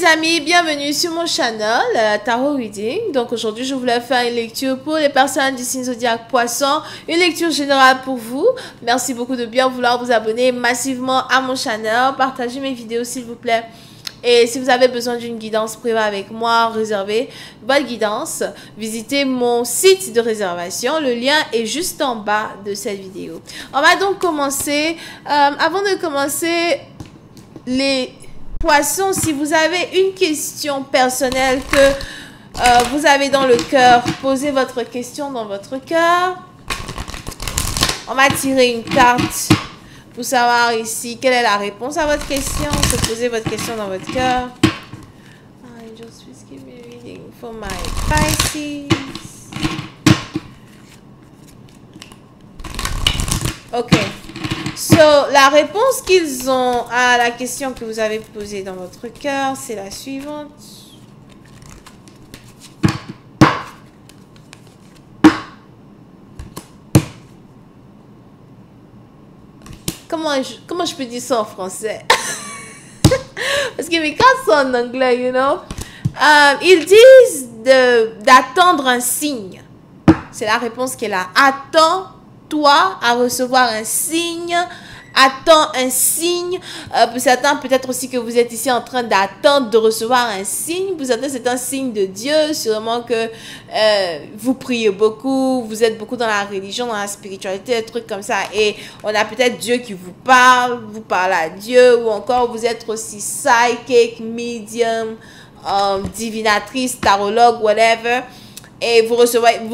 les amis, bienvenue sur mon channel Tarot Reading. Donc aujourd'hui je voulais faire une lecture pour les personnes du signe zodiaque Poisson, une lecture générale pour vous. Merci beaucoup de bien vouloir vous abonner massivement à mon channel, partagez mes vidéos s'il vous plaît. Et si vous avez besoin d'une guidance privée avec moi, réservez votre guidance, visitez mon site de réservation. Le lien est juste en bas de cette vidéo. On va donc commencer. Avant de commencer, les Poissons, si vous avez une question personnelle que vous avez dans le cœur, posez votre question dans votre cœur. On va tirer une carte pour savoir ici quelle est la réponse à votre question. Posez votre question dans votre cœur. Angels, please give me a reading for my Pisces. Ok. So, la réponse qu'ils ont à la question que vous avez posée dans votre cœur, c'est la suivante. Comment je peux dire ça en français? Parce que mes cartes sont en anglais, you know. Ils disent d'attendre un signe. C'est la réponse qu'elle a. Attends-toi à recevoir un signe. Attends un signe. Pour certains, peut-être aussi que vous êtes ici en train d'attendre de recevoir un signe. Pour certains, c'est un signe de Dieu. Sûrement que vous priez beaucoup, vous êtes beaucoup dans la religion, dans la spiritualité, des trucs comme ça. Et on a peut-être Dieu qui vous parlez à Dieu. Ou encore, vous êtes aussi psychic, medium, divinatrice, tarologue, whatever. Et vous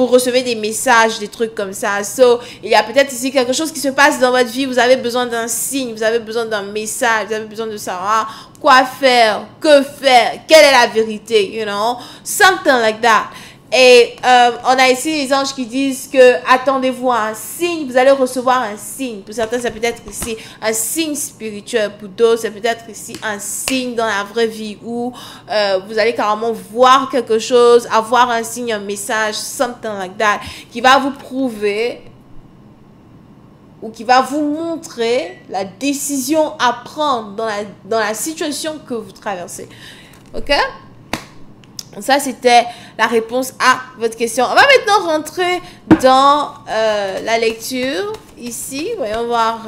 recevez des messages, des trucs comme ça. So, il y a peut-être ici quelque chose qui se passe dans votre vie. Vous avez besoin d'un signe, vous avez besoin d'un message, vous avez besoin de savoir quoi faire, que faire, quelle est la vérité, you know, something like that. Et on a ici les anges qui disent que attendez-vous à un signe, vous allez recevoir un signe. Pour certains, c'est peut-être ici un signe spirituel. Pour d'autres, c'est peut-être ici un signe dans la vraie vie où vous allez carrément voir quelque chose, avoir un signe, un message, something like that, qui va vous prouver ou qui va vous montrer la décision à prendre dans la situation que vous traversez. Ok? Ça, c'était la réponse à votre question. On va maintenant rentrer dans la lecture. Ici, voyons voir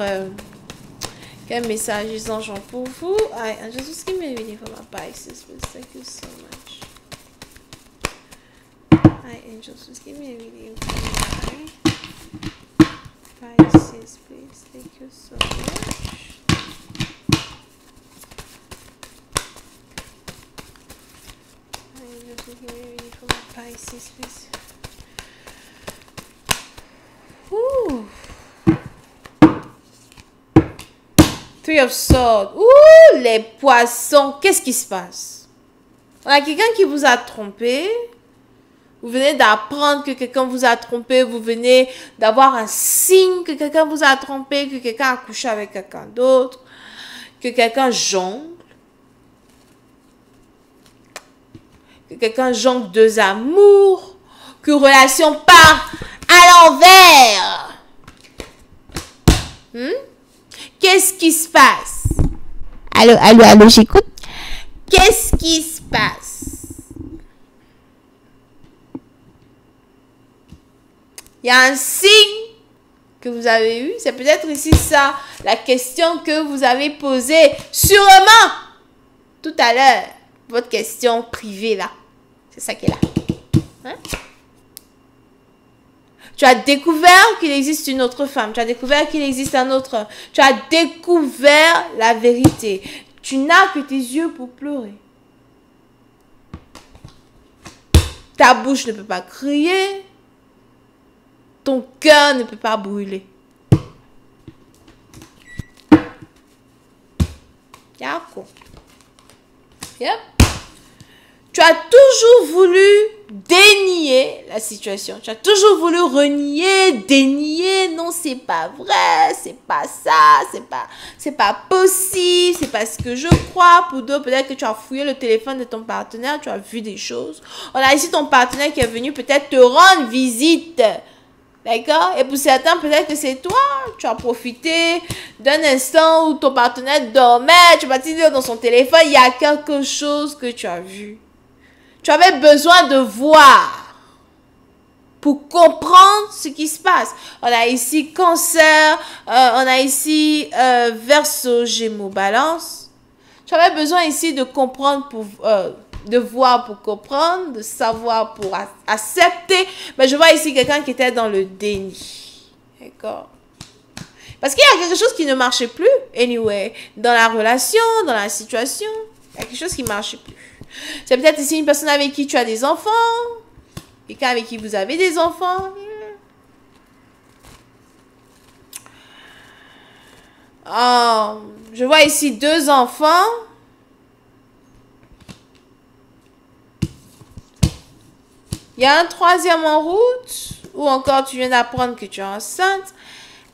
quel message ils ont pour vous. I just give me a reading for my Pisces, please. Thank you so much. Hi, angels, just give me a reading for my Pisces, please. Thank you so much. Pisces, please. Ouh. Three of Swords. Ouh, les poissons. Qu'est-ce qui se passe? On a quelqu'un qui vous a trompé. Vous venez d'apprendre que quelqu'un vous a trompé. Vous venez d'avoir un signe que quelqu'un vous a trompé, que quelqu'un a couché avec quelqu'un d'autre, que quelqu'un jongle. Que quelqu'un jongle deux amours, que relation part à l'envers. Qu'est-ce qui se passe? Allô, j'écoute. Qu'est-ce qui se passe? Il y a un signe que vous avez eu. C'est peut-être ici ça, la question que vous avez posée sûrement tout à l'heure. Votre question privée là. C'est ça qui est là. Hein? Tu as découvert qu'il existe une autre femme. Tu as découvert qu'il existe un autre homme. Tu as découvert la vérité. Tu n'as que tes yeux pour pleurer. Ta bouche ne peut pas crier. Ton cœur ne peut pas brûler. D'accord. Yep. Tu as toujours voulu dénier la situation. Tu as toujours voulu renier, dénier. Non, c'est pas vrai, c'est pas ça, c'est pas possible, c'est pas ce que je crois. Pour d'autres, peut-être que tu as fouillé le téléphone de ton partenaire, tu as vu des choses. On a ici ton partenaire qui est venu peut-être te rendre visite. D'accord? Et pour certains, peut-être que c'est toi. Tu as profité d'un instant où ton partenaire dormait. Tu vas te dire dans son téléphone, il y a quelque chose que tu as vu. Tu avais besoin de voir pour comprendre ce qui se passe. On a ici Cancer, on a ici Verseau, Gémeaux, Balance. Tu avais besoin ici de comprendre pour... de voir pour comprendre, de savoir pour accepter. Mais je vois ici quelqu'un qui était dans le déni. D'accord? Parce qu'il y a quelque chose qui ne marchait plus, anyway. Dans la relation, dans la situation, il y a quelque chose qui ne marchait plus. C'est peut-être ici une personne avec qui tu as des enfants. Quelqu'un avec qui vous avez des enfants. Oh, je vois ici 2 enfants. Il y a un 3e en route. Ou encore tu viens d'apprendre que tu es enceinte.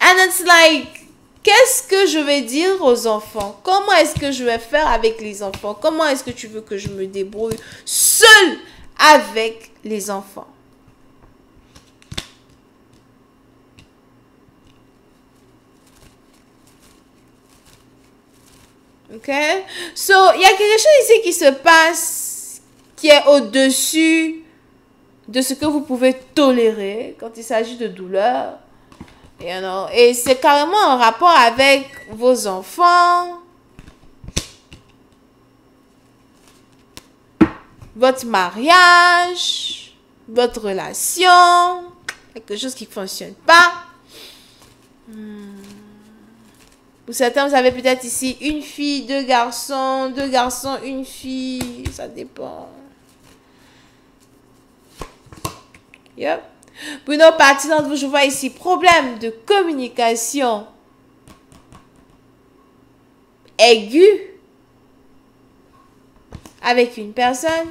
And it's like, qu'est-ce que je vais dire aux enfants? Comment est-ce que je vais faire avec les enfants? Comment est-ce que tu veux que je me débrouille seule avec les enfants? Ok? So, il y a quelque chose ici qui se passe qui est au-dessus de ce que vous pouvez tolérer quand il s'agit de douleur. You know? Et c'est carrément en rapport avec vos enfants, votre mariage, votre relation, quelque chose qui ne fonctionne pas. Pour certains, vous avez peut-être ici une fille, 2 garçons, 2 garçons, une fille, ça dépend. Yep. Pour une autre partie d'entre vous, je vois ici problème de communication aiguë avec une personne.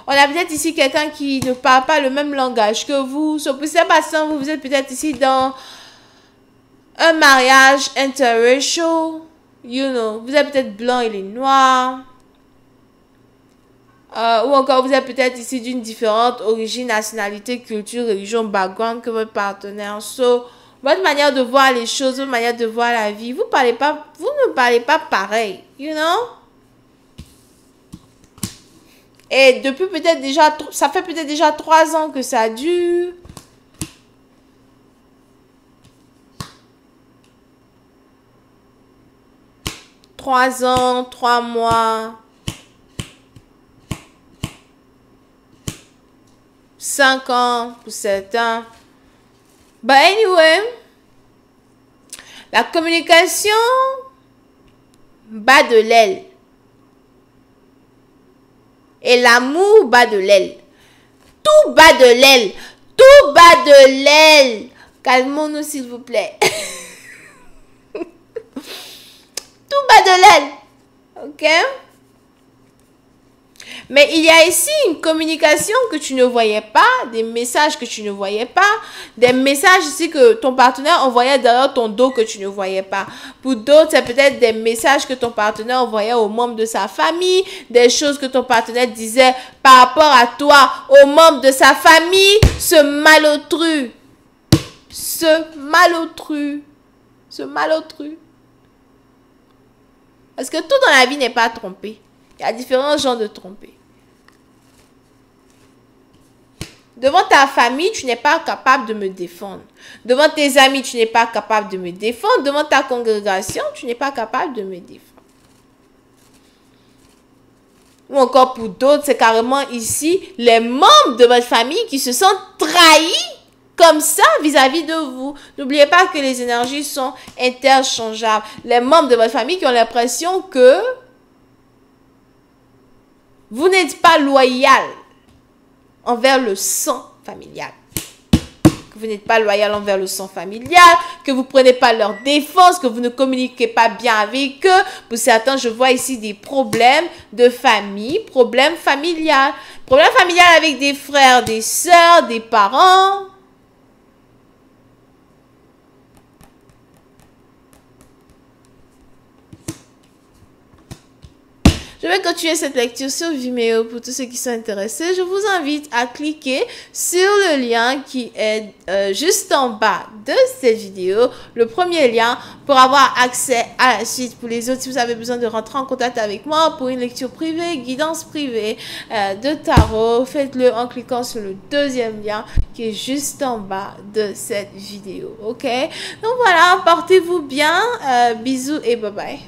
On a peut-être ici quelqu'un qui ne parle pas le même langage que vous. Pour cette personne, vous êtes peut-être ici dans un mariage interracial. You know, vous êtes peut-être blanc, il est noir. Ou encore vous êtes peut-être ici d'une différente origine, nationalité, culture, religion, background que votre partenaire. So, votre manière de voir les choses, votre manière de voir la vie, vous ne parlez pas pareil, you know? Et depuis peut-être déjà, ça fait peut-être déjà 3 ans que ça dure. Trois ans, 3 mois. 5 ans pour certains. But anyway, la communication bat de l'aile. Et l'amour bat de l'aile. Tout bat de l'aile. Tout bat de l'aile. Calmons-nous s'il vous plaît. Tout bat de l'aile. Ok? Mais il y a ici une communication que tu ne voyais pas, des messages que tu ne voyais pas, des messages ici que ton partenaire envoyait derrière ton dos que tu ne voyais pas. Pour d'autres, c'est peut-être des messages que ton partenaire envoyait aux membres de sa famille, des choses que ton partenaire disait par rapport à toi, aux membres de sa famille, ce malotru. Parce que tout dans la vie n'est pas trompé. Il y a différents genres de tromper. Devant ta famille, tu n'es pas capable de me défendre. Devant tes amis, tu n'es pas capable de me défendre. Devant ta congrégation, tu n'es pas capable de me défendre. Ou encore pour d'autres, c'est carrément ici les membres de votre famille qui se sentent trahis comme ça vis-à-vis de vous. N'oubliez pas que les énergies sont interchangeables. Les membres de votre famille qui ont l'impression que vous n'êtes pas loyal envers le sang familial. Que vous n'êtes pas loyal envers le sang familial, que vous ne prenez pas leur défense, que vous ne communiquez pas bien avec eux. Pour certains, je vois ici des problèmes de famille, problèmes familiales. Problèmes familiales avec des frères, des sœurs, des parents. Je vais continuer cette lecture sur Vimeo pour tous ceux qui sont intéressés. Je vous invite à cliquer sur le lien qui est juste en bas de cette vidéo, le premier lien, pour avoir accès à la suite. Pour les autres, si vous avez besoin de rentrer en contact avec moi pour une lecture privée, guidance privée de tarot, faites-le en cliquant sur le deuxième lien qui est juste en bas de cette vidéo. Ok, donc voilà, portez-vous bien, bisous et bye bye.